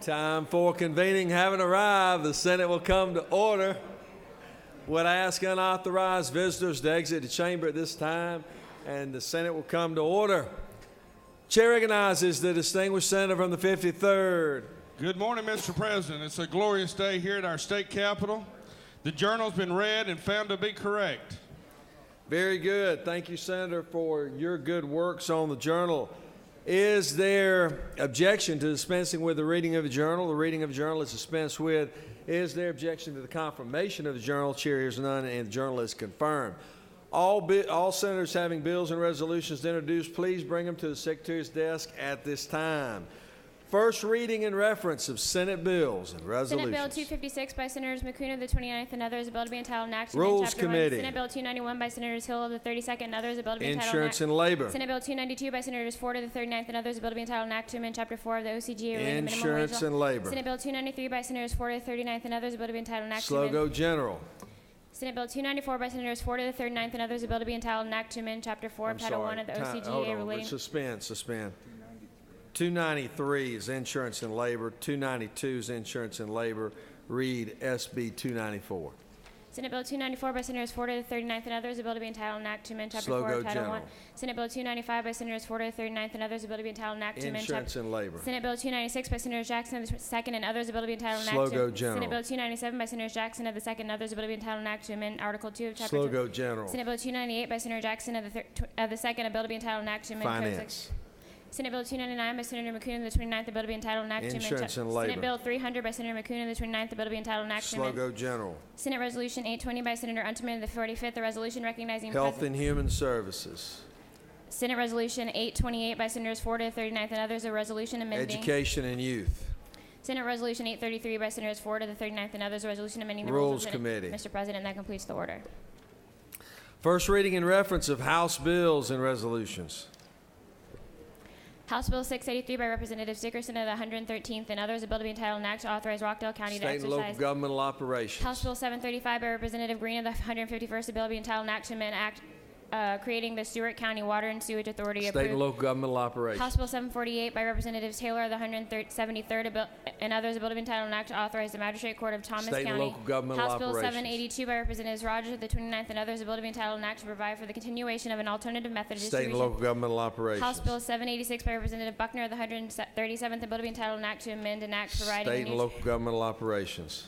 Time for convening having arrived. The Senate will come to order. Would I ask unauthorized visitors to exit the chamber at this time, and the Senate will come to order. Chair recognizes the distinguished senator from the 53rd. Good morning, Mr. President. It's a glorious day here at our state capitol. The journal's been read and found to be correct. Very good. Thank you, Senator, for your good works on the journal. Is there objection to dispensing with the reading of the journal? The reading of the journal is dispensed with. Is there objection to the confirmation of the journal? Chair hears none, and the journal is confirmed. All senators having bills and resolutions to introduce, please bring them to the Secretary's desk at this time. First reading and reference of Senate bills and resolutions. Senate Bill 256 by Senators McCune of the 29th and others, a bill to be entitled an act to Rules amend Chapter Committee. 1. Senate Bill 291 by Senators Hill of the 32nd and others, a bill to be entitled Insurance and Labor. Senate Bill 292 by Senators Ford of the 39th and others, a bill to be entitled an act to amend Chapter 4 of the OCGA relating to minimum wage Insurance law. and Labor. Senate Bill 293 by Senators Ford of the 39th and others, a bill to be entitled an act to Slow amend. go general. Senate Bill 294 by Senators Ford of the 39th and others, a bill to be entitled an act to amend Chapter 4 of Title 1 of the OCGA relating. Suspend. 293 is Insurance and Labor. 292 is Insurance and Labor. Read SB 294. Senate Bill 294 by Senators Ford of the 39th and others, a bill to be entitled an act to amend Chapter Slow 4 go of Title 1. general. Senate Bill 295 by Senators Ford of the 39th and others, a bill to be entitled an act to amend Insurance and Labor. Senate Bill 296 by Senators Jackson of the 2nd and others, a bill to be entitled an Slow act go to general. Senate Bill 297 by Senators Jackson of the 2nd and others, a bill to be entitled an act to amend Article 2 of Chapter Slow 2. go general. Senate Bill 298 by Senator Jackson of the 2nd, a bill to be entitled an act to amend Code Finance. Senate Bill 299 by Senator McCune of the 29th, a bill to be entitled an act to amend Insurance and Labor. Senate Bill 300 by Senator McCune of the 29th, a bill to be entitled an act to Slow amend go general. Senate Resolution 820 by Senator Unterman of the 45th, a resolution recognizing Health and Human Services. Senate Resolution 828 by Senators Ford of the 39th and others, a resolution amending Education and Youth. Senate Resolution 833 by Senators Ford of the 39th and others, a resolution amending the Rules rules of the Committee. Mr. President, that completes the order. First reading and reference of House bills and resolutions. House Bill 683 by Representative Dickerson of the 113th and others, a bill to be entitled an act to authorize Rockdale County to State and local exercise. governmental operations. House Bill 735 by Representative Green of the 151st, a bill to be entitled an act to amend Act creating the Stewart County Water and Sewage Authority. State approved. and local governmental operations. House Bill 748 by Representatives Taylor of the 173rd, a bill, and others, a bill to be entitled an act to authorize the Magistrate Court of Thomas State and County. local governmental House Bill operations. 782 by Representatives Rogers of the 29th and others, a bill to be entitled an act to provide for the continuation of an alternative method of State distribution. and local governmental operations. House Bill 786 by Representative Buckner of the 137th, a bill to be entitled an act to amend an act providing State a and new local governmental operations.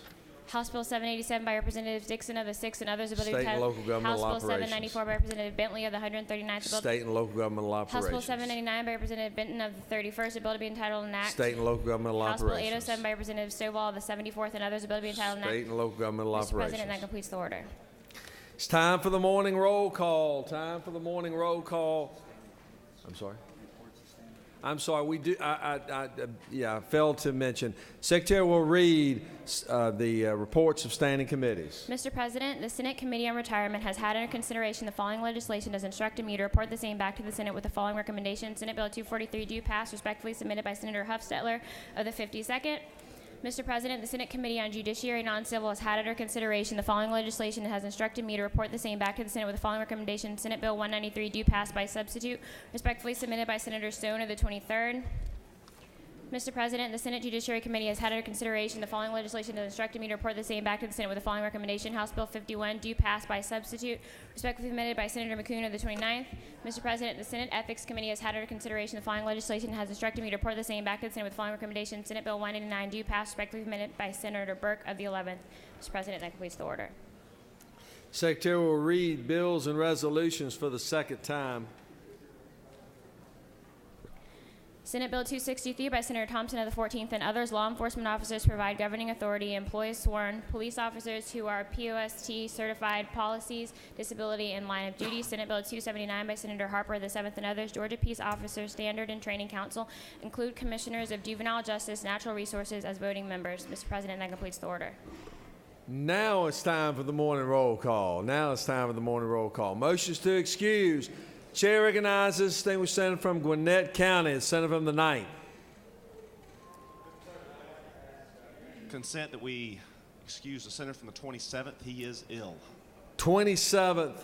House Bill 787 by Representatives Dixon of the 6th and others, a bill to be State and entitled local governmental House Bill operations. 794 by Representative Bentley of the 139th, a bill State and local governmental House Bill operations. 799 by Representative Benton of the 31st, a bill to be entitled an act. State and local governmental House Bill operations. 807 by Representative Stovall of the 74th and others, a bill to be entitled an act. State and local governmental Mr. President, that operations. completes the order. It's time for the morning roll call. Time for the morning roll call. I'm sorry. We do. I failed to mention. Secretary will read the reports of standing committees. Mr. President, the Senate Committee on Retirement has had under consideration the following legislation as instructed me to report the same back to the Senate with the following recommendation. Senate Bill 243 do pass, respectfully submitted by Senator Huffstetler of the 52nd. Mr. President, the Senate Committee on Judiciary and Non-Civil has had under consideration the following legislation and has instructed me to report the same back to the Senate with the following recommendation. Senate Bill 193 do pass by substitute, respectfully submitted by Senator Stone of the 23rd. Mr. President, the Senate Judiciary Committee has had under consideration the following legislation and instructed me to report the same back to the Senate with the following recommendation. House Bill 51 do pass by substitute, respectfully submitted by Senator McCune of the 29th. Mr. President, the Senate Ethics Committee has had under consideration the following legislation and has instructed me to report the same back to the Senate with the following recommendation. Senate Bill 189 do pass, respectfully submitted by Senator Burke of the 11th. Mr. President, that completes the order. Secretary will read bills and resolutions for the second time. Senate Bill 263 by Senator Thompson of the 14th and others, law enforcement officers provide governing authority, employees sworn, police officers who are POST certified, policies, disability, and line of duty. Senate Bill 279 by Senator Harper of the 7th and others, Georgia Peace Officers Standard and Training Council, include commissioners of juvenile justice, natural resources as voting members. Mr. President, that completes the order. Now it's time for the morning roll call. Motions to excuse. Chair recognizes distinguished senator from Gwinnett County, the senator from the 9th. Consent that we excuse the senator from the 27th. He is ill. 27th,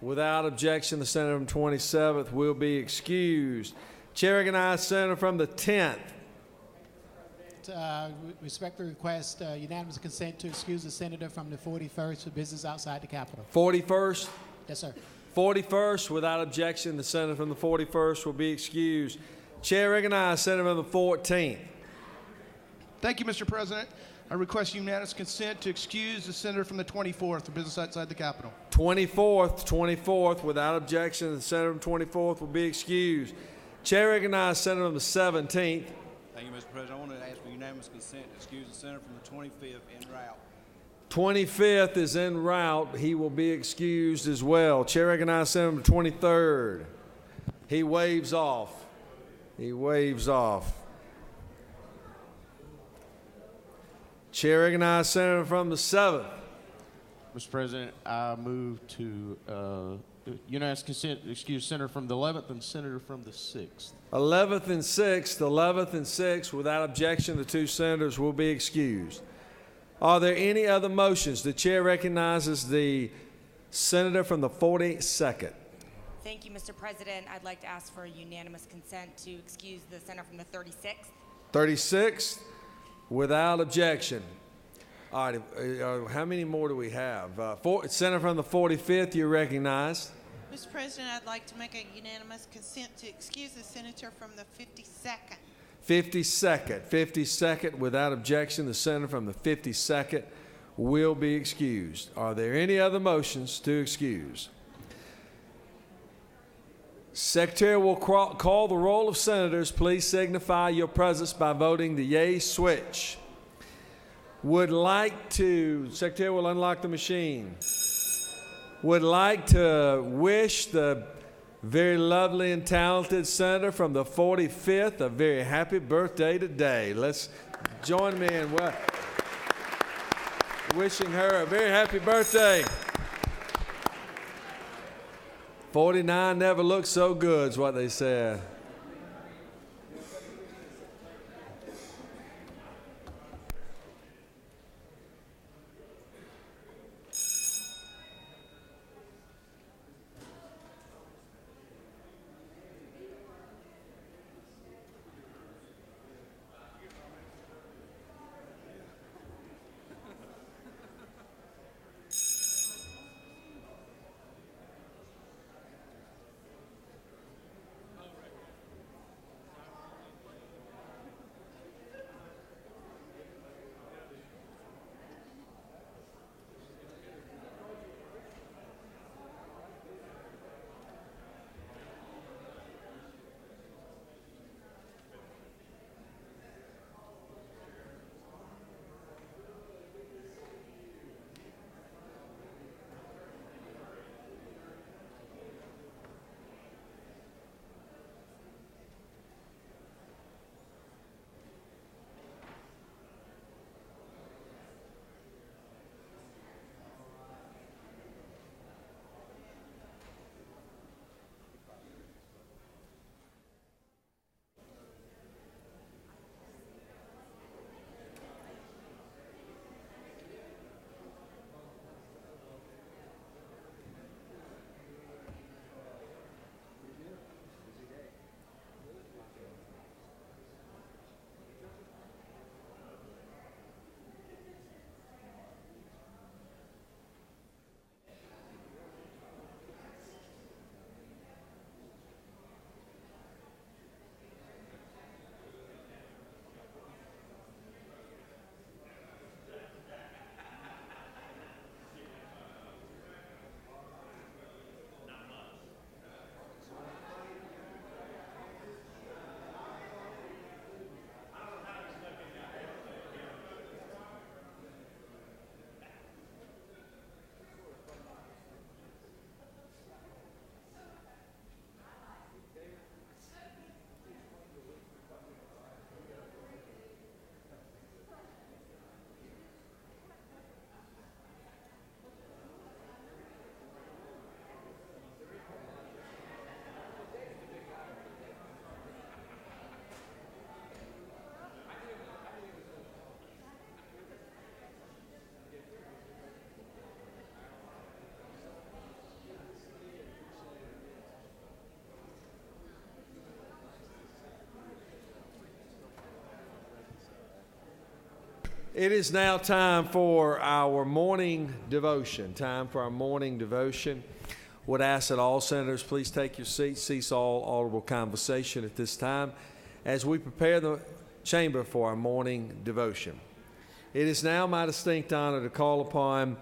without objection, the senator from 27th will be excused. Chair recognizes senator from the 10th. President. Respectfully request unanimous consent to excuse the senator from the 41st for business outside the Capitol. 41st? Yes, sir. 41st, without objection, the senator from the 41st will be excused. Chair recognizes Senator from the 14th. Thank you, Mr. President. I request unanimous consent to excuse the senator from the 24th for business outside the Capitol. 24th, without objection, the senator from 24th will be excused. Chair recognizes Senator from the 17th. Thank you, Mr. President. I wanted to ask for unanimous consent to excuse the senator from the 25th en route. 25th is en route. He will be excused as well. Chair recognizes Senator from the 23rd. He waves off. He waves off. Chair recognizes Senator from the 7th. Mr. President, I move to unanimous consent to excuse senator from the 11th and senator from the 6th. 11th and 6th, without objection, the two senators will be excused. Are there any other motions? The chair recognizes the senator from the 42nd. Thank you, Mr. President. I'd like to ask for unanimous consent to excuse the senator from the 36th. 36th, without objection. All right, how many more do we have? Senator from the 45th, you're recognized. Mr. President, I'd like to make a unanimous consent to excuse the senator from the 52nd. 52nd, without objection, the senator from the 52nd will be excused. Are there any other motions to excuse? Secretary will call the roll of senators. Please signify your presence by voting the yea switch. Secretary will unlock the machine. Would like to wish the very lovely and talented senator from the 45th a very happy birthday today. Let's join me in wishing her a very happy birthday. 49 never looked so good is what they said. It is now time for our morning devotion. Time for our morning devotion. Would ask that all senators please take your seats, cease all audible conversation at this time as we prepare the chamber for our morning devotion. It is now my distinct honor to call upon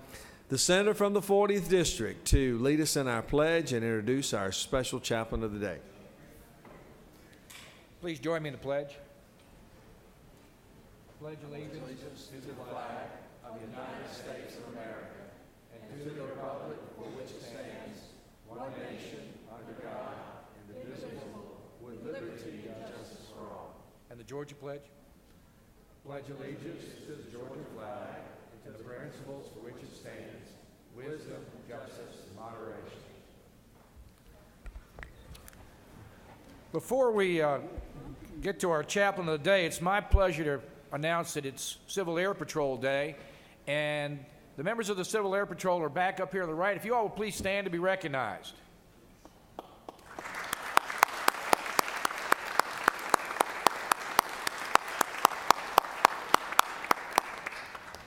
the senator from the 40th District to lead us in our pledge and introduce our special chaplain of the day. Please join me in the pledge. Pledge allegiance to the flag of the United States of America and to the republic for which it stands, one nation, under God, indivisible, with liberty and justice for all. And the Georgia Pledge? Pledge allegiance to the Georgia flag and to the principles for which it stands, wisdom, justice, and moderation. Before we get to our chaplain of the day, it's my pleasure to announce that it's Civil Air Patrol Day, and the members of the Civil Air Patrol are back up here on the right. If you all will please stand to be recognized.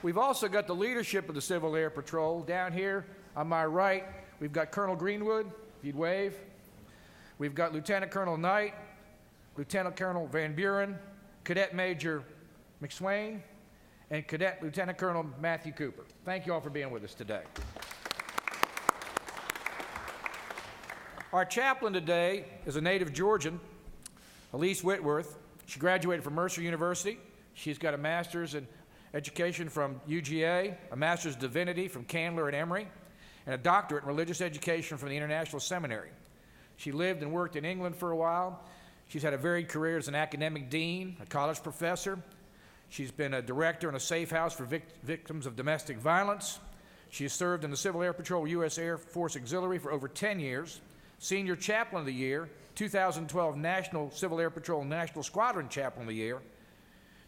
We've also got the leadership of the Civil Air Patrol down here on my right. We've got Colonel Greenwood, if you'd wave. We've got Lieutenant Colonel Knight, Lieutenant Colonel Van Buren, Cadet Major McSwain, and Cadet Lieutenant Colonel Matthew Cooper. Thank you all for being with us today. Our chaplain today is a native Georgian, Elise Whitworth. She graduated from Mercer University. She's got a master's in education from UGA, a master's in divinity from Candler and Emory, and a doctorate in religious education from the International Seminary. She lived and worked in England for a while. She's had a varied career as an academic dean, a college professor. She's been a director in a safe house for victims of domestic violence. She has served in the Civil Air Patrol U.S. Air Force Auxiliary for over 10 years, Senior Chaplain of the Year, 2012 National Civil Air Patrol National Squadron Chaplain of the Year.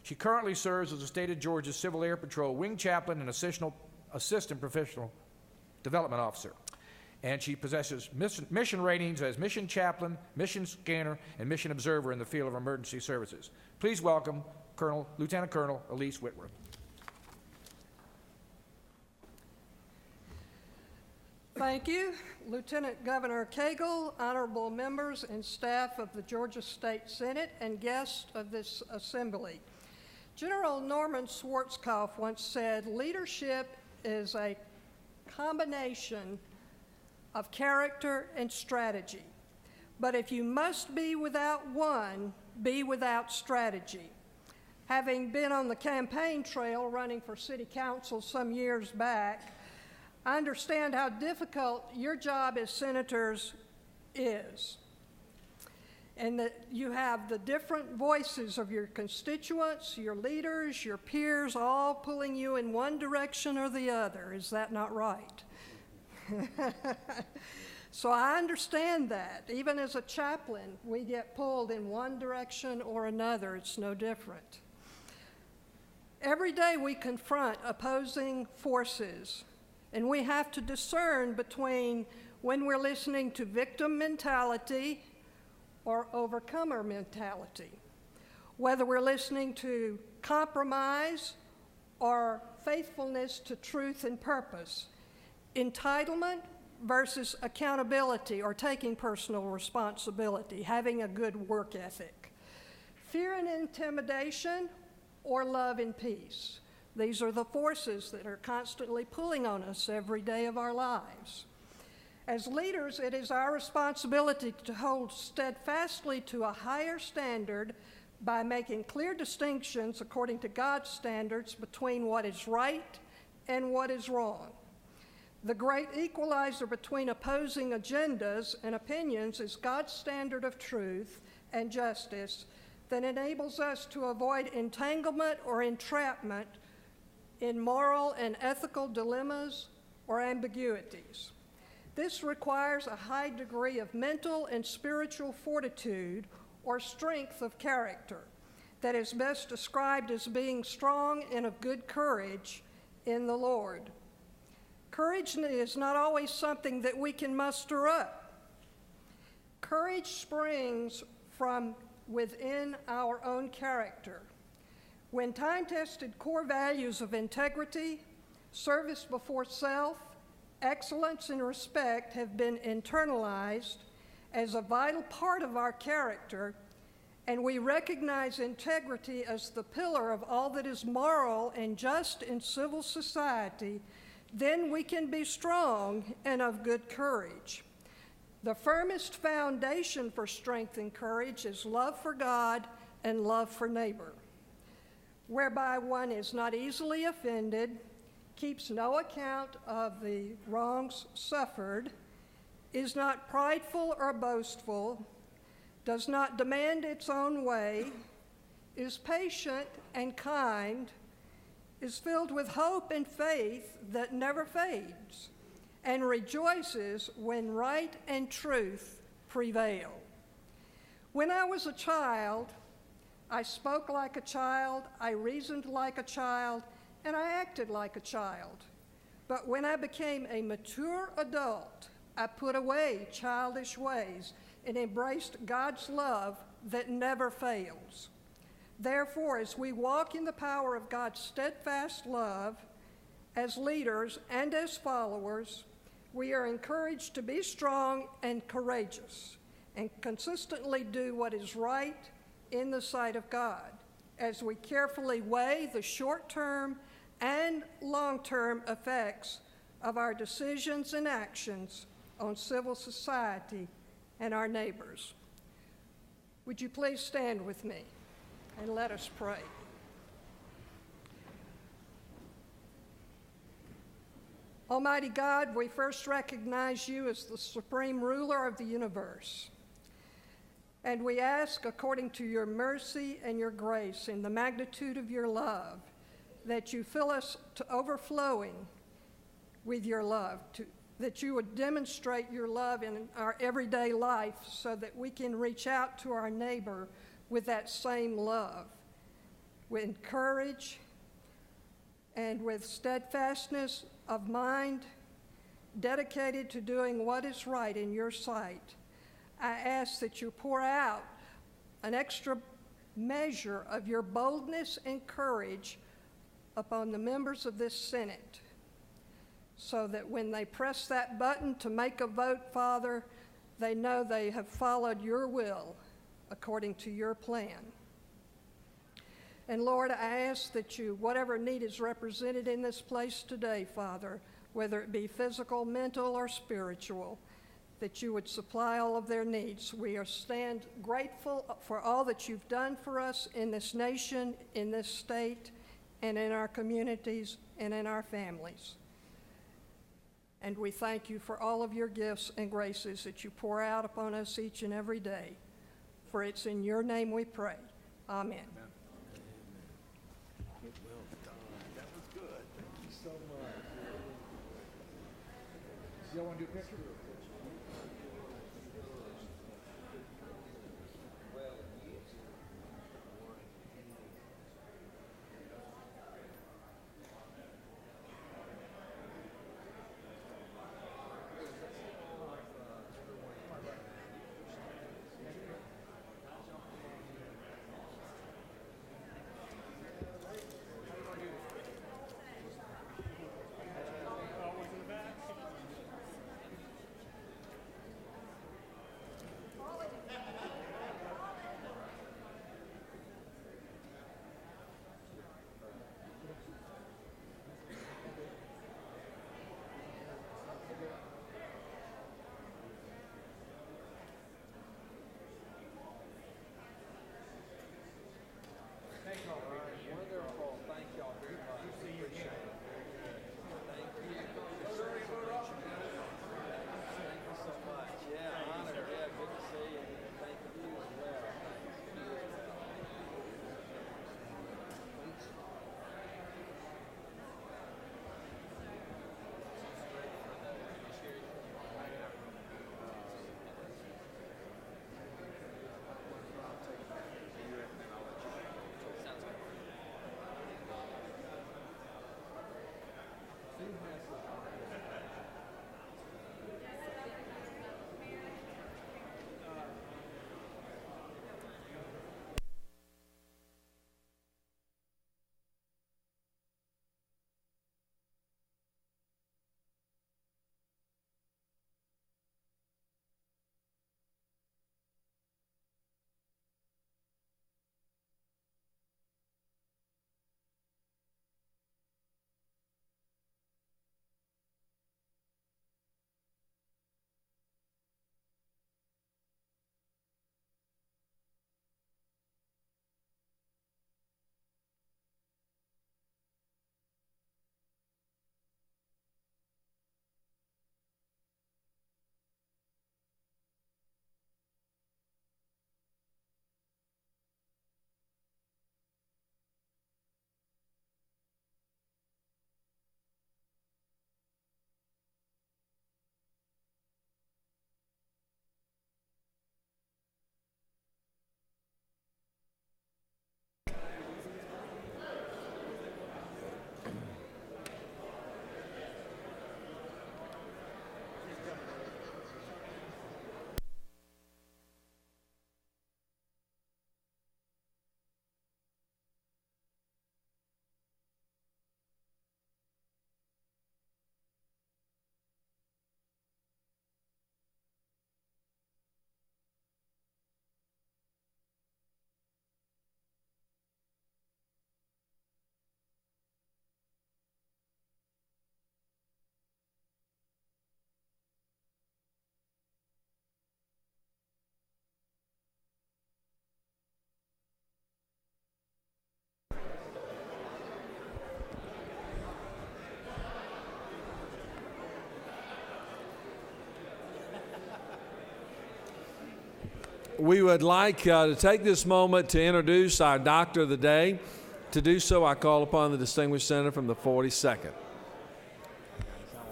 She currently serves as the state of Georgia's Civil Air Patrol Wing Chaplain and Assistant Professional Development Officer. And she possesses mission ratings as Mission Chaplain, Mission Scanner, and Mission Observer in the field of emergency services. Please welcome Lieutenant Colonel Elise Whitworth. Thank you, Lieutenant Governor Cagle, honorable members and staff of the Georgia State Senate, and guests of this assembly. General Norman Schwarzkopf once said, "Leadership is a combination of character and strategy. But if you must be without one, be without strategy." Having been on the campaign trail running for city council some years back, I understand how difficult your job as senators is, and that you have the different voices of your constituents, your leaders, your peers, all pulling you in one direction or the other. Is that not right? So I understand that. Even as a chaplain, we get pulled in one direction or another. It's no different. Every day we confront opposing forces, and we have to discern between when we're listening to victim mentality or overcomer mentality, whether we're listening to compromise or faithfulness to truth and purpose, entitlement versus accountability or taking personal responsibility, having a good work ethic, fear and intimidation or love and peace. These are the forces that are constantly pulling on us every day of our lives. As leaders, it is our responsibility to hold steadfastly to a higher standard by making clear distinctions according to God's standards between what is right and what is wrong. The great equalizer between opposing agendas and opinions is God's standard of truth and justice that enables us to avoid entanglement or entrapment in moral and ethical dilemmas or ambiguities. This requires a high degree of mental and spiritual fortitude or strength of character that is best described as being strong and of good courage in the Lord. Courage is not always something that we can muster up. Courage springs from within our own character. When time-tested core values of integrity, service before self, excellence, and respect have been internalized as a vital part of our character, and we recognize integrity as the pillar of all that is moral and just in civil society, then we can be strong and of good courage. The firmest foundation for strength and courage is love for God and love for neighbor, whereby one is not easily offended, keeps no account of the wrongs suffered, is not prideful or boastful, does not demand its own way, is patient and kind, is filled with hope and faith that never fades, and rejoices when right and truth prevail. When I was a child, I spoke like a child, I reasoned like a child, and I acted like a child. But when I became a mature adult, I put away childish ways and embraced God's love that never fails. Therefore, as we walk in the power of God's steadfast love, as leaders and as followers, we are encouraged to be strong and courageous and consistently do what is right in the sight of God, as we carefully weigh the short-term and long-term effects of our decisions and actions on civil society and our neighbors. Would you please stand with me and let us pray. Almighty God, we first recognize you as the supreme ruler of the universe. And we ask, according to your mercy and your grace and the magnitude of your love, that you fill us to overflowing with your love, that you would demonstrate your love in our everyday life so that we can reach out to our neighbor with that same love, with courage and with steadfastness of mind, dedicated to doing what is right in your sight. I ask that you pour out an extra measure of your boldness and courage upon the members of this Senate, so that when they press that button to make a vote, Father, they know they have followed your will according to your plan. And Lord, I ask that you, whatever need is represented in this place today, Father, whether it be physical, mental, or spiritual, that you would supply all of their needs. We stand grateful for all that you've done for us in this nation, in this state, and in our communities, and in our families. And we thank you for all of your gifts and graces that you pour out upon us each and every day. For it's in your name we pray. Amen. Well done. That was good. Thank you so much. Y'all want to do a picture? we would like to take this moment to introduce our Doctor of the Day. To do so, I call upon the distinguished senator from the 42nd.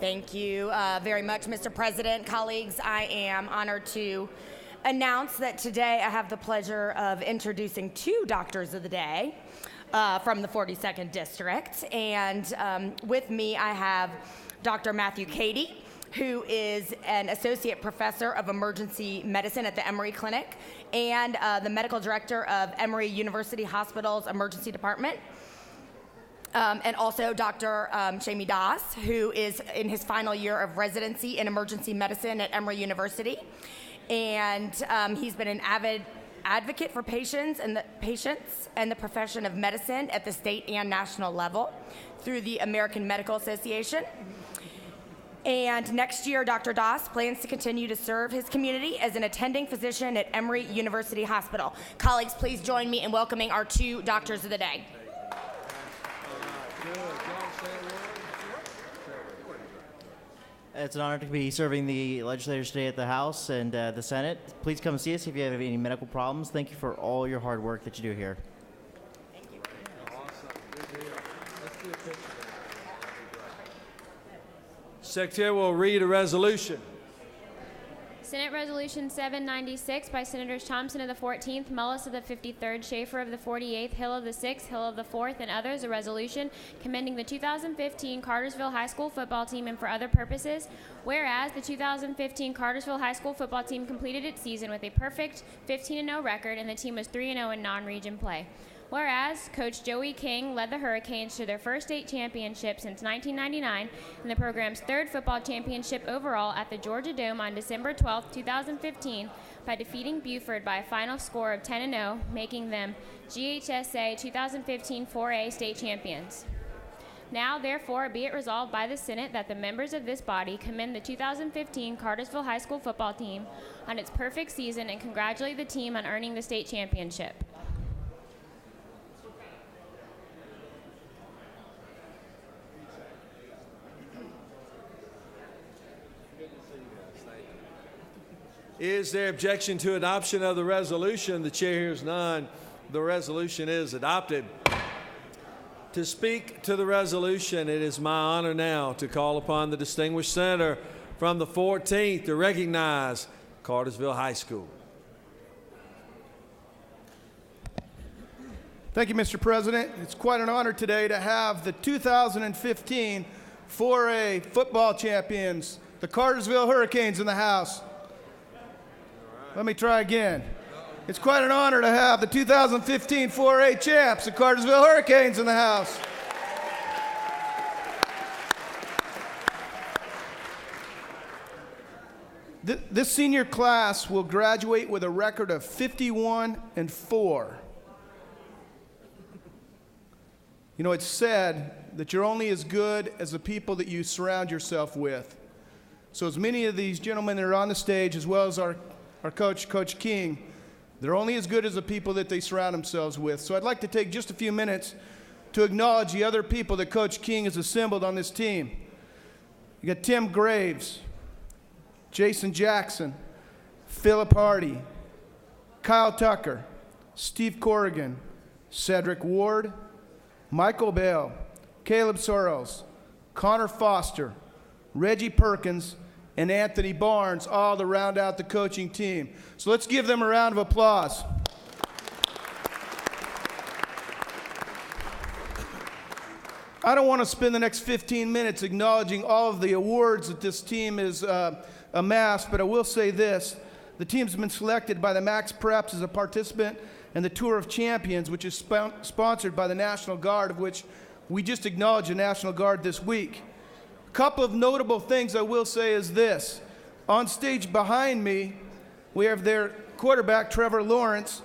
Thank you very much, Mr. President. Colleagues, I am honored to announce that today I have the pleasure of introducing two Doctors of the Day from the 42nd District. And with me, I have Dr. Matthew Cady, who is an associate professor of emergency medicine at the Emory Clinic and the medical director of Emory University Hospital's emergency department. And also Dr. Shamie Das, who is in his final year of residency in emergency medicine at Emory University. And he's been an avid advocate for patients and the profession of medicine at the state and national level through the American Medical Association. And next year, Dr. Das plans to continue to serve his community as an attending physician at Emory University Hospital. Colleagues, please join me in welcoming our two Doctors of the Day. It's an honor to be serving the legislators today at the House and the Senate. Please come see us if you have any medical problems. Thank you for all your hard work that you do here. Thank you. Awesome. Good deal. Let's do a picture. Secretary will read a resolution. Senate Resolution 796 by Senators Thompson of the 14th, Mullis of the 53rd, Schaefer of the 48th, Hill of the 6th, Hill of the 4th, and others, a resolution commending the 2015 Cartersville High School football team and for other purposes. Whereas the 2015 Cartersville High School football team completed its season with a perfect 15-0 record, and the team was 3-0 in non-region play. Whereas Coach Joey King led the Hurricanes to their first state championship since 1999 and the program's third football championship overall at the Georgia Dome on December 12, 2015 by defeating Buford by a final score of 10-0, making them GHSA 2015 4A state champions. Now, therefore, be it resolved by the Senate that the members of this body commend the 2015 Cartersville High School football team on its perfect season and congratulate the team on earning the state championship. Is there objection to adoption of the resolution? The chair hears none. The resolution is adopted. To speak to the resolution, it is my honor now to call upon the distinguished senator from the 14th to recognize Cartersville High School. Thank you, Mr. President. It's quite an honor today to have the 2015 4A football champions, the Cartersville Hurricanes, in the house. Let me try again. It's quite an honor to have the 2015 4A champs, the Cartersville Hurricanes, in the house. This senior class will graduate with a record of 51-4. You know, it's said that you're only as good as the people that you surround yourself with. So as many of these gentlemen that are on the stage, as well as our coach, Coach King, they're only as good as the people that they surround themselves with. So I'd like to take just a few minutes to acknowledge the other people that Coach King has assembled on this team. You got Tim Graves, Jason Jackson, Philip Hardy, Kyle Tucker, Steve Corrigan, Cedric Ward, Michael Bell, Caleb Sorrells, Connor Foster, Reggie Perkins, and Anthony Barnes, all to round out the coaching team. So let's give them a round of applause. I don't want to spend the next 15 minutes acknowledging all of the awards that this team has amassed, but I will say this. The team's been selected by the Max Preps as a participant in the Tour of Champions, which is sponsored by the National Guard, of which we just acknowledged the National Guard this week. A couple of notable things I will say is this. On stage behind me, we have their quarterback, Trevor Lawrence,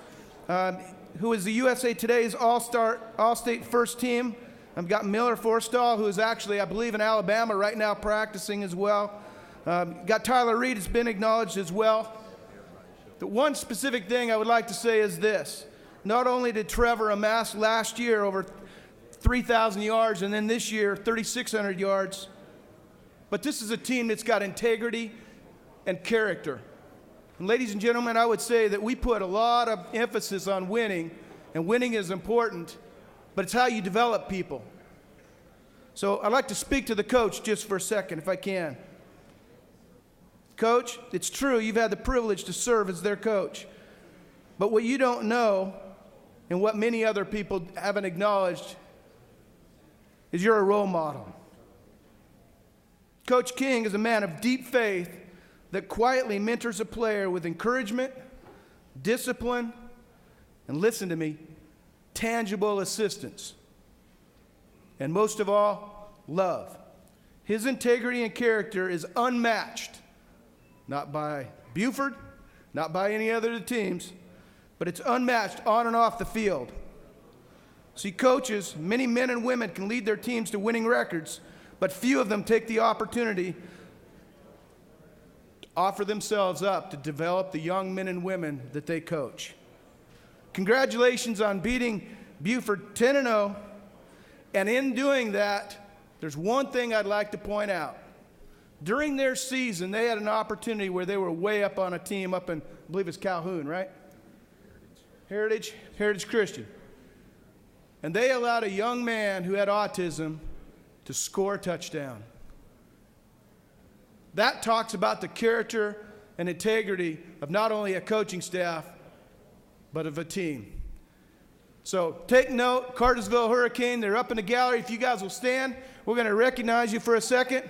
who is the USA Today's All-State first team. I've got Miller Forstall, who is actually, I believe, in Alabama right now practicing as well. Got Tyler Reed, has been acknowledged as well. The one specific thing I would like to say is this. Not only did Trevor amass last year over 3,000 yards and then this year 3,600 yards, but this is a team that's got integrity and character. And ladies and gentlemen, I would say that we put a lot of emphasis on winning, and winning is important, but it's how you develop people. So I'd like to speak to the coach just for a second, if I can. Coach, it's true, you've had the privilege to serve as their coach. But what you don't know, and what many other people haven't acknowledged, is you're a role model. Coach King is a man of deep faith that quietly mentors a player with encouragement, discipline, and listen to me, tangible assistance. And most of all, love. His integrity and character is unmatched, not by Buford, not by any other of the teams, but it's unmatched on and off the field. See, coaches, many men and women can lead their teams to winning records, but few of them take the opportunity to offer themselves up to develop the young men and women that they coach. Congratulations on beating Buford 10-0, and in doing that, there's one thing I'd like to point out. During their season, they had an opportunity where they were way up on a team up in, I believe it's Calhoun, right? Heritage Christian. And they allowed a young man who had autism to score a touchdown. That talks about the character and integrity of not only a coaching staff, but of a team. So take note, Cartersville Hurricane, they're up in the gallery. If you guys will stand, we're going to recognize you for a second.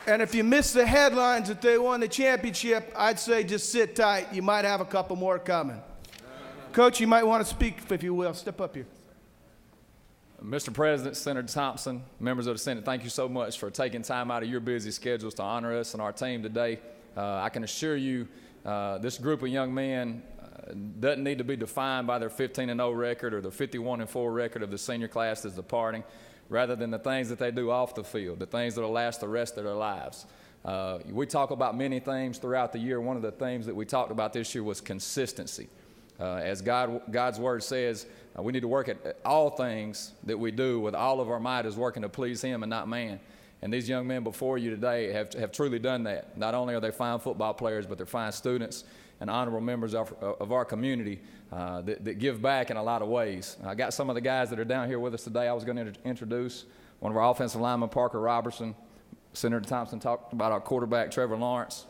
And if you miss the headlines that they won the championship, I'd say just sit tight. You might have a couple more coming. Coach, you might want to speak, if you will. Step up here. Mr. President, Senator Thompson, members of the Senate, thank you so much for taking time out of your busy schedules to honor us and our team today. I can assure you this group of young men doesn't need to be defined by their 15-0 record or their 51-4 record of the senior class that's departing, rather than the things that they do off the field, the things that will last the rest of their lives. We talk about many things throughout the year. One of the themes that we talked about this year was consistency. As God's Word says, we need to work at all things that we do with all of our might as working to please Him and not man. And these young men before you today have truly done that. Not only are they fine football players, but they're fine students and honorable members of our community that give back in a lot of ways. I got some of the guys that are down here with us today. I was going to introduce one of our offensive linemen, Parker Robertson. Senator Thompson talked about our quarterback, Trevor Lawrence.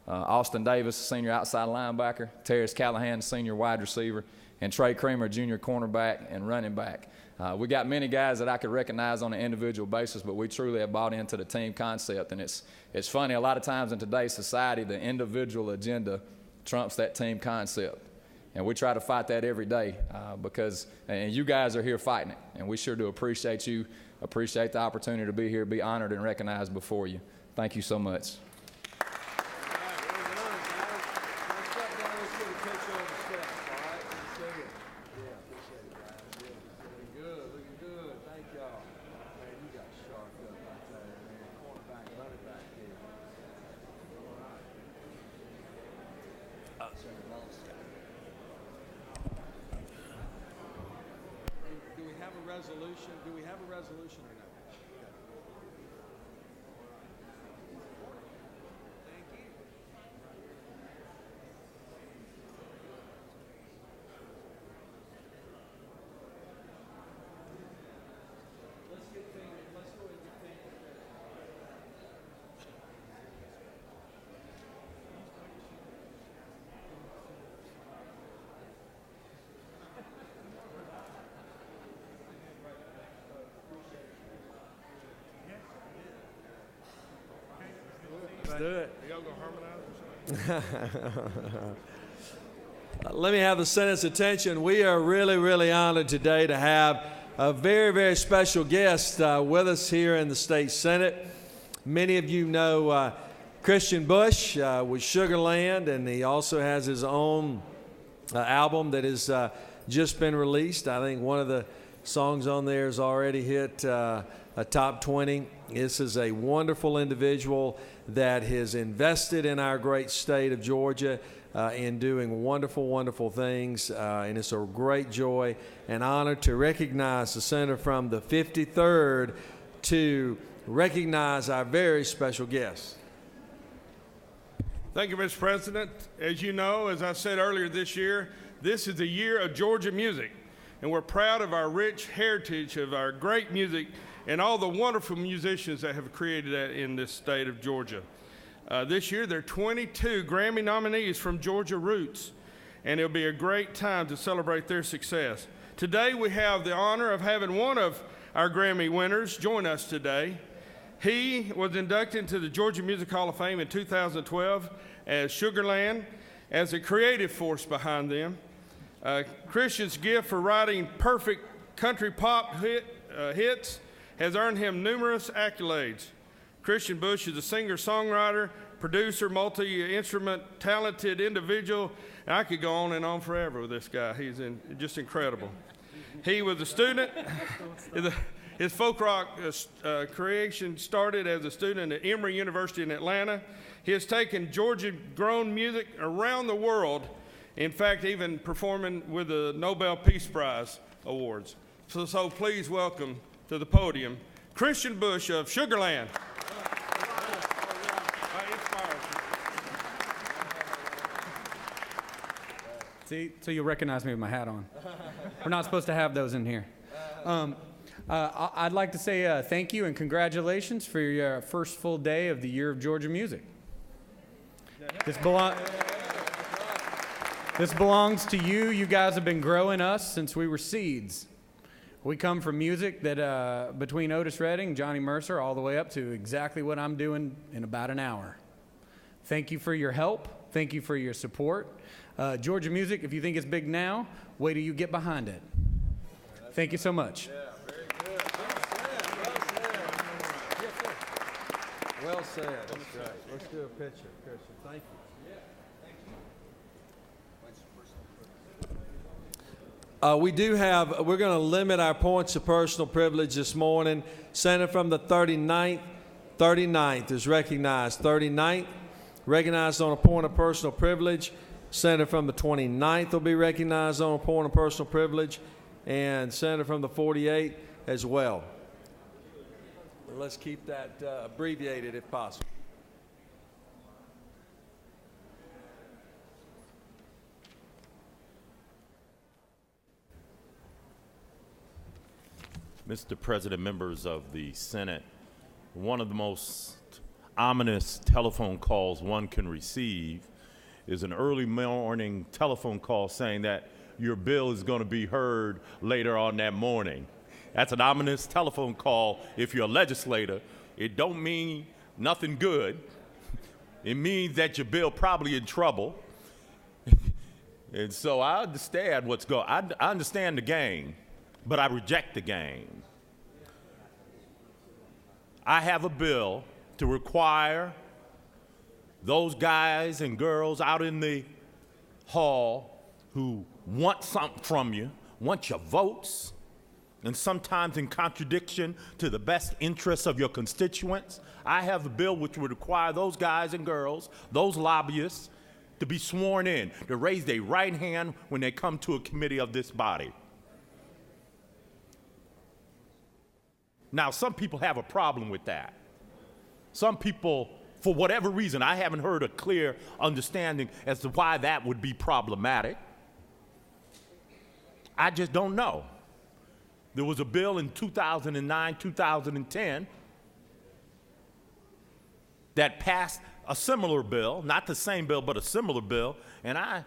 Austin Davis, senior outside linebacker. Terrence Callahan, senior wide receiver. And Trey Creamer, junior cornerback and running back. We got many guys that I could recognize on an individual basis, but we truly have bought into the team concept. And it's funny, a lot of times in today's society, the individual agenda trumps that team concept. And we try to fight that every day and you guys are here fighting it. And we sure do appreciate you, appreciate the opportunity to be here, be honored and recognized before you. Thank you so much. Do we have a resolution or not? Thank you. Let's go ahead and get things. Let's do it. Are y'all going to harmonize or something? Let me have the Senate's attention. We are really, really honored today to have a very, very special guest with us here in the State Senate. Many of you know Christian Bush with Sugarland, and he also has his own album that has just been released. I think one of the songs on there has already hit a top 20. This is a wonderful individual that has invested in our great state of Georgia in doing wonderful, wonderful things. And it's a great joy and honor to recognize the senator from the 53rd to recognize our very special guest. Thank you, Mr. President. As you know, as I said earlier this year, this is the year of Georgia music, and we're proud of our rich heritage of our great music and all the wonderful musicians that have created that in this state of Georgia. This year, there are 22 Grammy nominees from Georgia Roots, and it'll be a great time to celebrate their success. Today, we have the honor of having one of our Grammy winners join us today. He was inducted into the Georgia Music Hall of Fame in 2012 as Sugarland, as a creative force behind them. Christian's gift for writing perfect country pop hits has earned him numerous accolades. Christian Bush is a singer-songwriter, producer, multi-instrument, talented individual. And I could go on and on forever with this guy. He's just incredible. He was a student. His folk rock creation started as a student at Emory University in Atlanta. He has taken Georgia-grown music around the world, in fact, even performing with the Nobel Peace Prize Awards. So please welcome to the podium, Christian Bush of Sugarland. See, so you'll recognize me with my hat on. We're not supposed to have those in here. I'd like to say thank you and congratulations for your first full day of the Year of Georgia Music. This belongs to you. You guys have been growing us since we were seeds. We come from music that between Otis Redding, Johnny Mercer, all the way up to exactly what I'm doing in about an hour. Thank you for your help. Thank you for your support. Georgia Music, if you think it's big now, wait till you get behind it. Thank you so much. Well said. That's great. Let's do a picture, Christian. Thank you. We're going to limit our points of personal privilege this morning. Senator from the 39th is recognized. 39th, recognized on a point of personal privilege. Senator from the 29th will be recognized on a point of personal privilege. And Senator from the 48th as well. Let's keep that abbreviated if possible. Mr. President, members of the Senate, one of the most ominous telephone calls one can receive is an early morning telephone call saying that your bill is going to be heard later on that morning. That's an ominous telephone call if you're a legislator. It don't mean nothing good. It means that your bill probably in trouble. And so I understand what's going on. I understand the game, but I reject the game. I have a bill to require those guys and girls out in the hall who want something from you, want your votes, and sometimes in contradiction to the best interests of your constituents. I have a bill which would require those guys and girls, those lobbyists, to be sworn in, to raise their right hand when they come to a committee of this body. Now, some people have a problem with that. Some people, for whatever reason, I haven't heard a clear understanding as to why that would be problematic. I just don't know. There was a bill in 2009, 2010 that passed a similar bill, not the same bill, but a similar bill, and I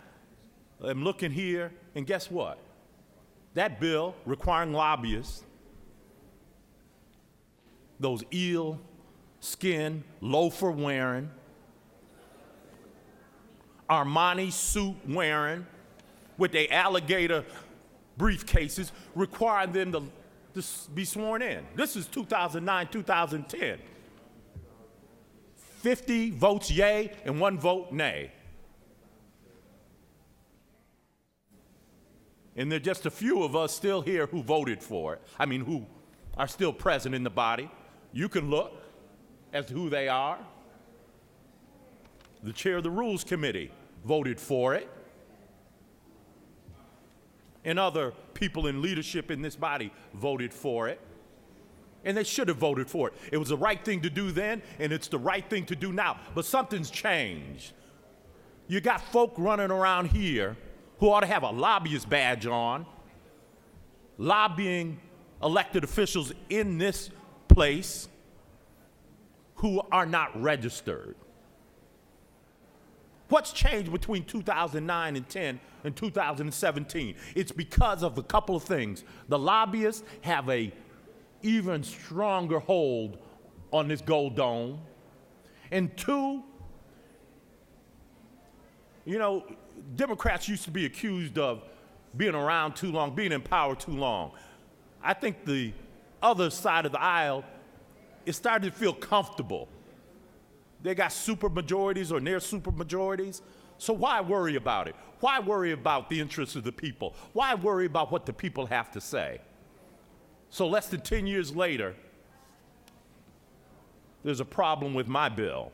am looking here, and guess what? That bill requiring lobbyists, those eel skin, loafer wearing, Armani suit wearing, with their alligator briefcases, requiring them to be sworn in. This is 2009, 2010. 50 votes yay and 1 vote nay. And there are just a few of us still here who voted for it. I mean, who are still present in the body. You can look as to who they are. The chair of the Rules Committee voted for it. And other people in leadership in this body voted for it. And they should have voted for it. It was the right thing to do then, and it's the right thing to do now. But something's changed. You got folk running around here who ought to have a lobbyist badge on, lobbying elected officials in this place who are not registered. What's changed between 2009 and 10 and 2017? It's because of a couple of things. The lobbyists have a even stronger hold on this gold dome. And two, you know, Democrats used to be accused of being around too long, being in power too long. I think the other side of the aisle is starting to feel comfortable. They got super majorities or near super majorities. So why worry about it? Why worry about the interests of the people? Why worry about what the people have to say? So less than 10 years later, there's a problem with my bill.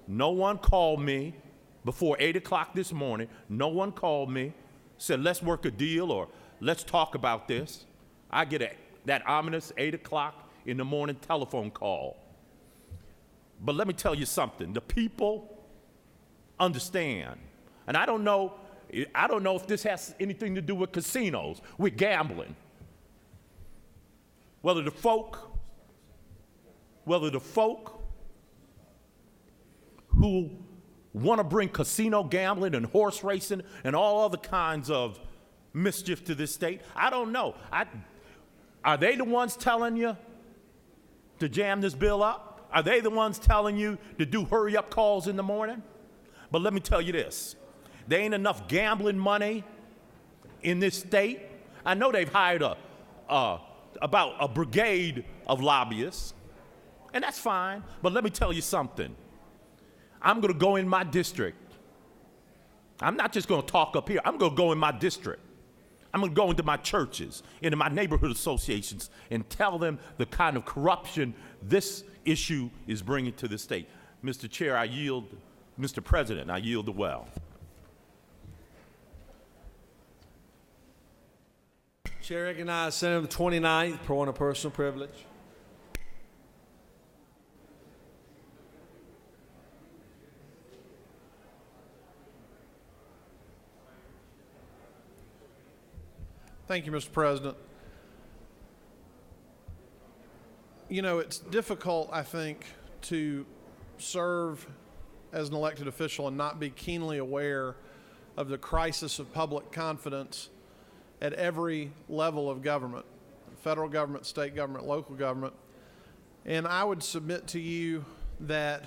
No one called me before 8 o'clock this morning. No one called me, said, let's work a deal or let's talk about this. I get that ominous 8 o'clock in the morning telephone call. But let me tell you something. The people understand. And I don't know if this has anything to do with casinos, with gambling. Whether the folk who want to bring casino gambling and horse racing and all other kinds of mischief to this state, I don't know. Are they the ones telling you to jam this bill up? Are they the ones telling you to do hurry-up calls in the morning? But let me tell you this. There ain't enough gambling money in this state. I know they've hired about a brigade of lobbyists, and that's fine. But let me tell you something. I'm going to go in my district. I'm not just going to talk up here. I'm going to go in my district. I'm going to go into my churches, into my neighborhood associations, and tell them the kind of corruption this issue is bringing to the state. Mr. Chair, I yield. Mr. President, I yield the well. Chair recognizes Senator from the 29th, per one of personal privilege. Thank you, Mr. President. You know, it's difficult, I think, to serve as an elected official and not be keenly aware of the crisis of public confidence at every level of government, federal government, state government, local government. And I would submit to you that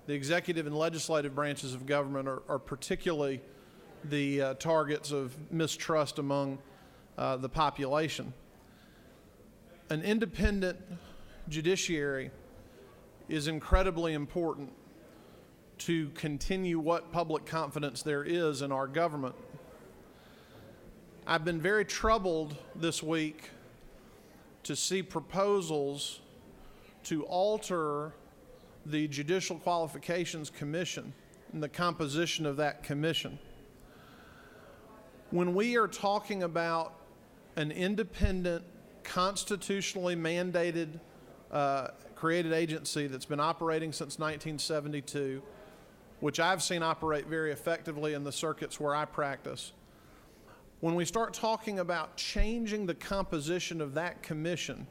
the executive and legislative branches of government are particularly the targets of mistrust among the population. An independent judiciary is incredibly important to continue what public confidence there is in our government. I've been very troubled this week to see proposals to alter the Judicial Qualifications Commission and the composition of that commission. When we are talking about an independent, constitutionally mandated, created agency that's been operating since 1972, which I've seen operate very effectively in the circuits where I practice, when we start talking about changing the composition of that commission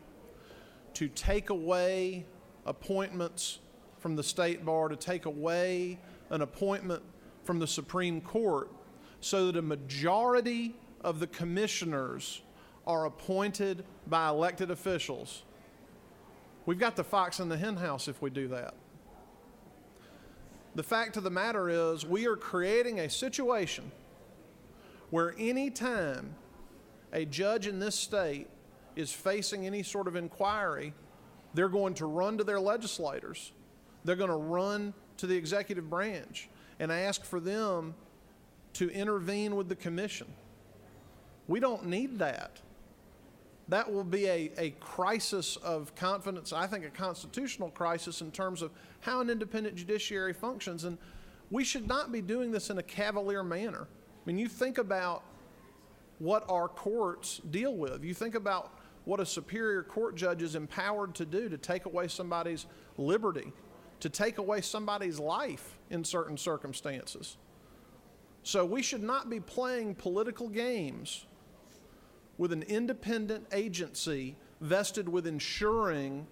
to take away appointments from the state bar, to take away an appointment from the Supreme Court, so that a majority of the commissioners are appointed by elected officials, we've got the fox in the hen house if we do that. The fact of the matter is, we are creating a situation where any time a judge in this state is facing any sort of inquiry, they're going to run to their legislators. They're going to run to the executive branch and ask for them to intervene with the commission. We don't need that. that will be a crisis of confidence, I think a constitutional crisis in terms of how an independent judiciary functions. And we should not be doing this in a cavalier manner. I mean, you think about what our courts deal with. You think about what a superior court judge is empowered to do, to take away somebody's liberty, to take away somebody's life in certain circumstances. So we should not be playing political games with an independent agency vested with ensuring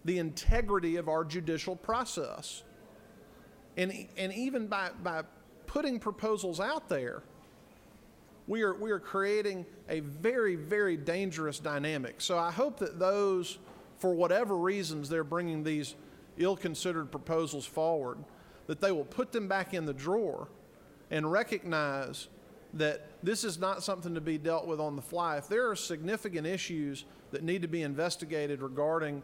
the integrity of our judicial process. And even by putting proposals out there, we are creating a very, very dangerous dynamic. So I hope that those, for whatever reasons they're bringing these ill-considered proposals forward, that they will put them back in the drawer and recognize that this is not something to be dealt with on the fly. If there are significant issues that need to be investigated regarding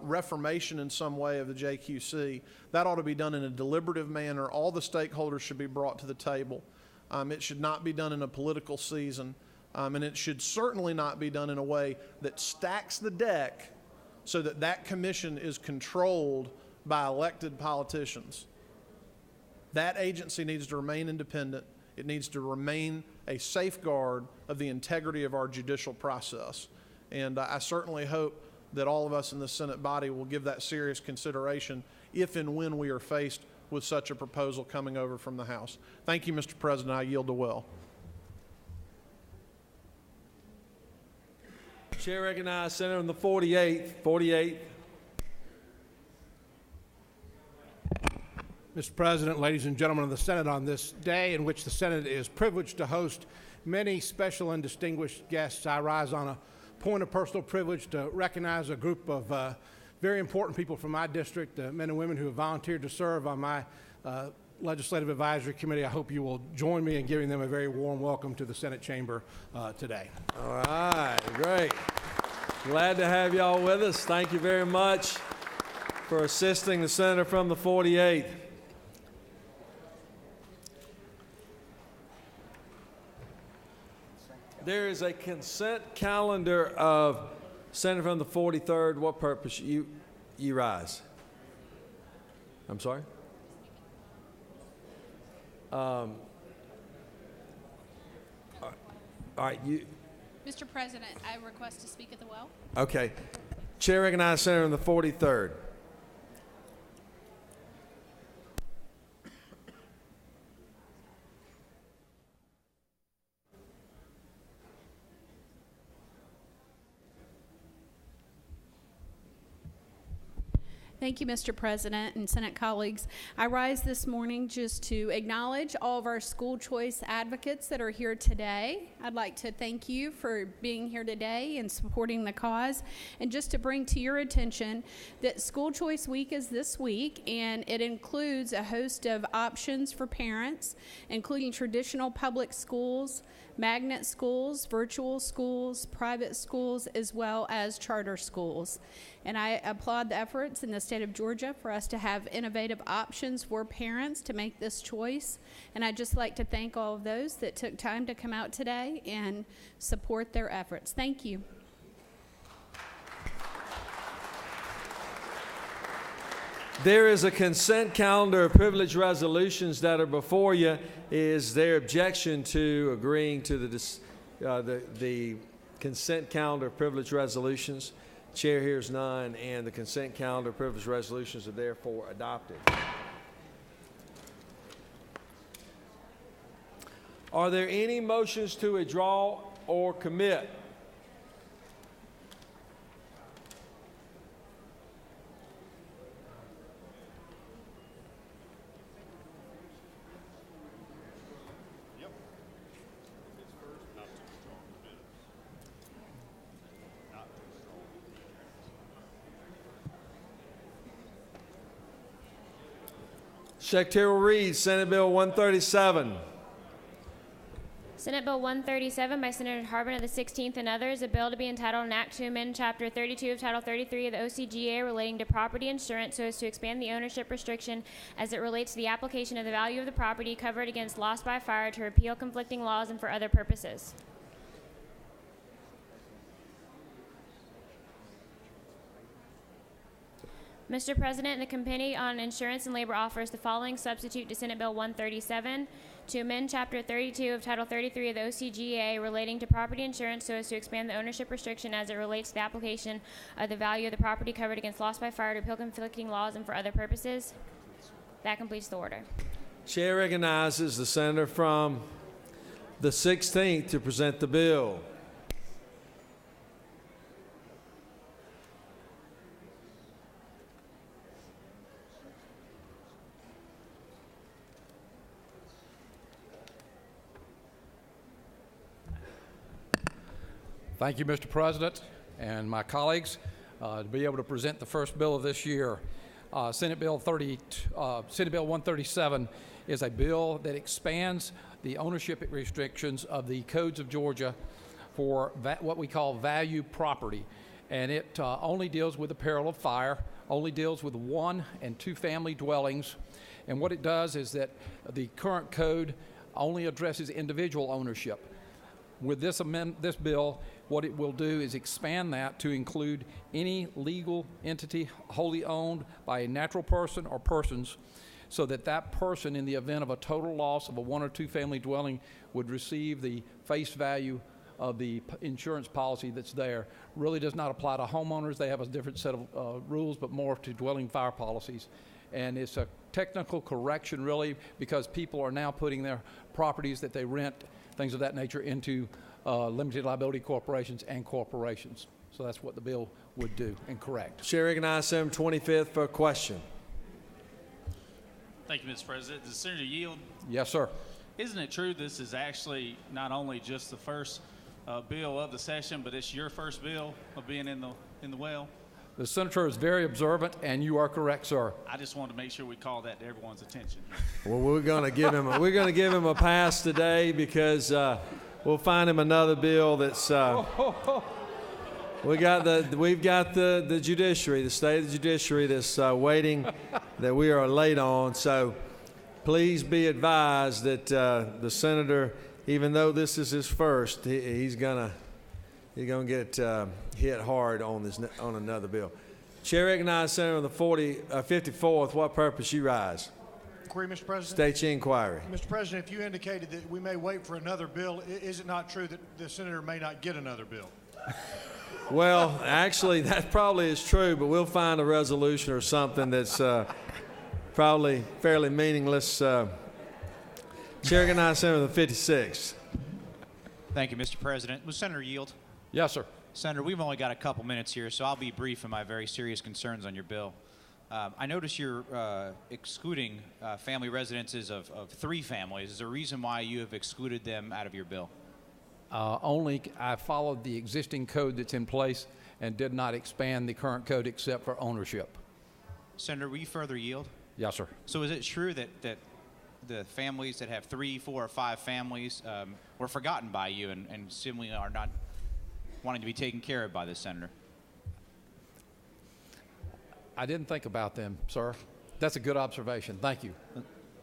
reformation in some way of the JQC, that ought to be done in a deliberative manner. All the stakeholders should be brought to the table. It should not be done in a political season, and it should certainly not be done in a way that stacks the deck so that that commission is controlled by elected politicians. That agency needs to remain independent. It needs to remain a safeguard of the integrity of our judicial process. And I certainly hope that all of us in the Senate body will give that serious consideration if and when we are faced with such a proposal coming over from the House. Thank you, Mr. President. I yield to Will. Chair recognizes Senator from the 48th. Mr. President, ladies and gentlemen of the Senate, on this day in which the Senate is privileged to host many special and distinguished guests, I rise on a point of personal privilege to recognize a group of very important people from my district, men and women who have volunteered to serve on my Legislative Advisory Committee. I hope you will join me in giving them a very warm welcome to the Senate chamber today. All right, great. Glad to have y'all with us. Thank you very much for assisting the senator from the 48th. There is a consent calendar of Senator from the 43rd. What purpose? You rise. I'm sorry? All right, you. Mr. President, I request to speak at the well. Okay. Chair recognizes Senator from the 43rd. Thank you, Mr. President and Senate colleagues. I rise this morning just to acknowledge all of our school choice advocates that are here today. I'd like to thank you for being here today and supporting the cause, and just to bring to your attention that School Choice Week is this week, and it includes a host of options for parents, including traditional public schools, magnet schools, virtual schools, private schools, as well as charter schools. And I applaud the efforts in the state of Georgia for us to have innovative options for parents to make this choice. And I'd just like to thank all of those that took time to come out today and support their efforts. Thank you. There is a consent calendar of privilege resolutions that are before you. Is there objection to agreeing to the consent calendar of privilege resolutions? Chair hears none, and the consent calendar of privilege resolutions are therefore adopted. Are there any motions to withdraw or commit? Secretary will read Senate Bill 137. Senate Bill 137 by Senator Harbin of the 16th and others, a bill to be entitled an act to amend Chapter 32 of Title 33 of the OCGA relating to property insurance so as to expand the ownership restriction as it relates to the application of the value of the property covered against loss by fire, to repeal conflicting laws and for other purposes. Mr. President, the Committee on Insurance and Labor offers the following substitute to Senate Bill 137 to amend Chapter 32 of Title 33 of the OCGA relating to property insurance so as to expand the ownership restriction as it relates to the application of the value of the property covered against loss by fire to repeal conflicting laws and for other purposes. That completes the order. Chair recognizes the senator from the 16th to present the bill. Thank you, Mr. President, and my colleagues, to be able to present the first bill of this year. Senate Bill 137 is a bill that expands the ownership restrictions of the codes of Georgia for what we call value property. And it only deals with the peril of fire, only deals with 1 and 2 family dwellings. And what it does is that the current code only addresses individual ownership. With this bill, what it will do is expand that to include any legal entity wholly owned by a natural person or persons, so that that person, in the event of a total loss of a 1 or 2 family dwelling, would receive the face value of the insurance policy that's there. Really does not apply to homeowners. They have a different set of rules, but more to dwelling fire policies. And it's a technical correction, really, because people are now putting their properties that they rent, things of that nature, into limited liability corporations and corporations. So that's what the bill would do and correct. Chair recognizes Senator 25th for a question. Thank you, Mr. President. Does Senator yield? Yes, sir. Isn't it true this is actually not only just the first bill of the session, but it's your first bill of being in the well? The senator is very observant, and you are correct, sir. I just wanted to make sure we call that to everyone's attention. Well, we're going to give him a pass today because we'll find him another bill that's we've got the judiciary, the state of the judiciary that's waiting that we are late on. So please be advised that the senator, even though this is his first, he's gonna get hit hard on another bill. Chair recognizes Senator on the 54th. What purpose you rise? Inquiry, Mr. President. State your inquiry. Mr. President, if you indicated that we may wait for another bill, is it not true that the senator may not get another bill? Well, actually, that probably is true, but we'll find a resolution or something that's probably fairly meaningless. Chair recognizes Senator on the 56th. Thank you, Mr. President. Will Senator yield? Yes, sir. Senator, we've only got a couple minutes here, so I'll be brief in my very serious concerns on your bill. I notice you're excluding family residences of 3 families. Is there a reason why you have excluded them out of your bill? Only I followed the existing code that's in place and did not expand the current code except for ownership. Senator, will you further yield? Yes, sir. So is it true that the families that have 3, 4, or 5 families were forgotten by you and similarly are not wanting to be taken care of by the senator? I didn't think about them, sir. That's a good observation. Thank you.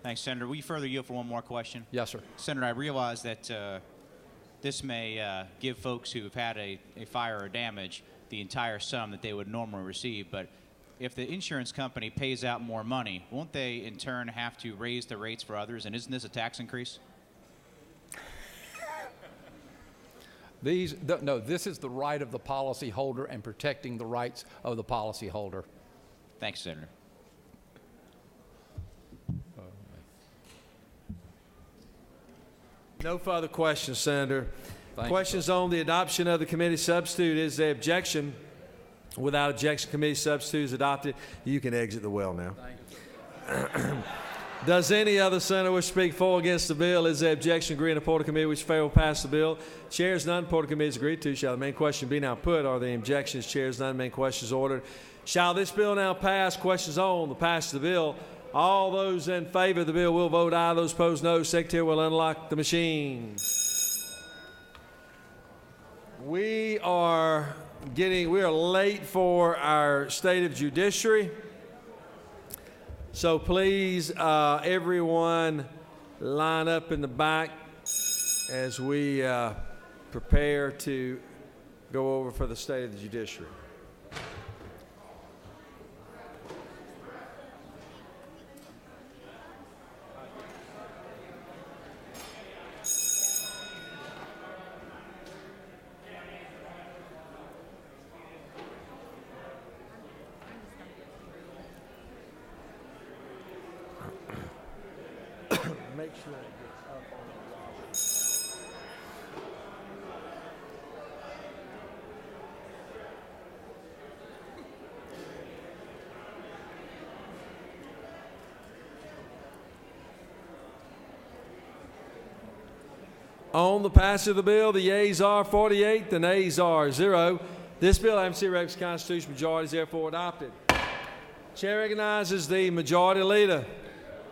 Thanks, Senator. Will you further yield for one more question? Yes, sir. Senator, I realize that this may give folks who have had a fire or damage the entire sum that they would normally receive, but if the insurance company pays out more money, won't they in turn have to raise the rates for others, and isn't this a tax increase? No, this is the right of the policyholder and protecting the rights of the policyholder. Thanks, Senator. No further questions, Senator. Thank Questions on the adoption of the committee substitute. Is there objection? Without objection, committee substitute is adopted. You can exit the well now. Does any other senator wish to speak for or against the bill? Is there objection? Agree in the report of committee which favor pass the bill? Chairs none. Report of committee is agreed to. Shall the main question be now put? Are there objections? Chairs none. Main question is ordered. Shall this bill now pass? Questions on the passage of the bill. All those in favor of the bill will vote aye. Those opposed, no. Secretary will unlock the machine. We are late for our state of judiciary. So please, everyone, line up in the back as we prepare to go over for the state of the judiciary. make sure it gets up on the On the passage of the bill, the yeas are 48, the nays are 0. This bill, having received the Constitution majority, is therefore adopted. Chair recognizes the majority leader.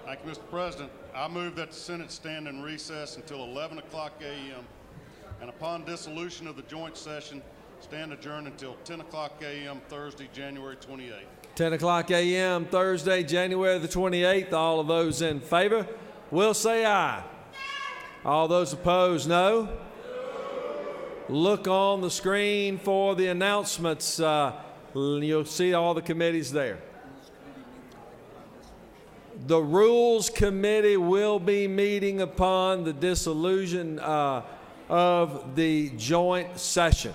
Thank you, Mr. President. I move that the Senate stand in recess until 11 o'clock a.m. and upon dissolution of the joint session, stand adjourned until 10 o'clock a.m. Thursday, January 28th. 10 o'clock a.m. Thursday, January the 28th. All of those in favor will say aye. All those opposed, no. Look on the screen for the announcements. You'll see all the committees there. The Rules Committee will be meeting upon the dissolution of the joint session.